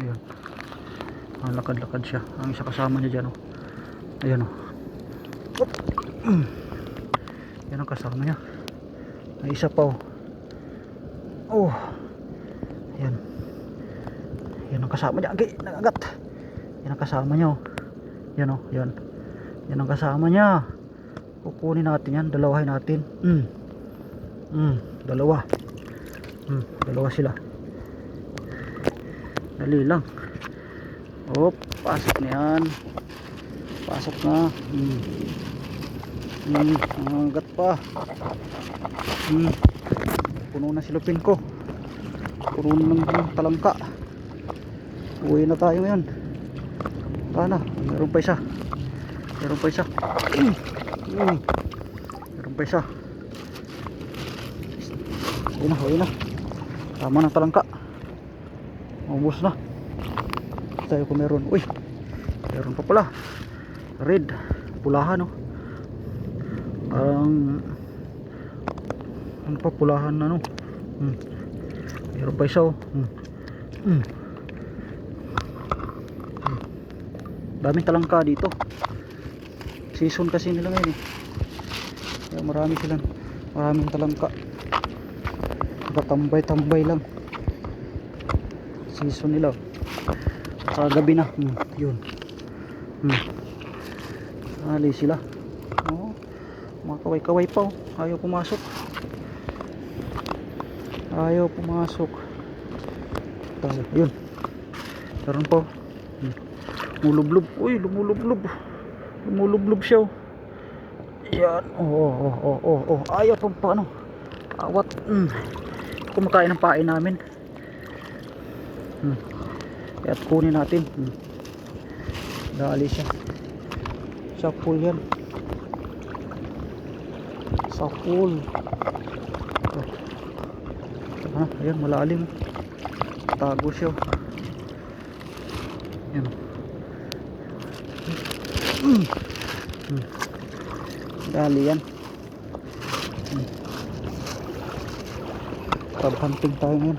Ayan. Lakad-lakad siya. Ang isa kasama niya dyan, oh. Ayan, oh. Yan ang kasama niya. May isa pa, oh. Oh. Ayan. Yan ang kasama niya. Agay, nagagat. Yan ang kasama niya, oh. Yan, oh. Yan. Yan ang kasama niya. Kukunin natin yan. Dalawahin natin. Dalawa. Dalawa sila. Dali lang. Op, pasok na yan. Pasok na. Nangagat pa. Puno na silupin ko. Puno ng talangka. Uwi na tayo ngayon. Sana, meron pa isa. Meron pa isa. Meron pa isa. Uwi na. Tama na talangka. Maubos na. Tayo kung meron. Uy, meron pa pala. Red, pulahan, oh. Parang ano pa, pulahan na, no. Meron pa isa, oh. Daming talangka dito. Season kasi nila ngayon, eh. Kaya marami silang, maraming talangka. Nakatambay-tambay lang. Season nila. Sa gabi na. Yun. Ali sila. Oh, mga kaway-kaway pa, oh. Ayaw pumasok. Ayaw pumasok. Tayo. Yun. Meron pa, oh. Lumulublob. Uy, lumulublob. Lumulublob siya, oh. Yan. Oh. Ayaw pang paano. Awat. Kumakain ng pain namin. At kunin natin. Dali siya. Sa pool yan. Sa pool. Ayan, malalim. Tago siya. Ayan. Dali yan. Crab hunting tayo ngayon.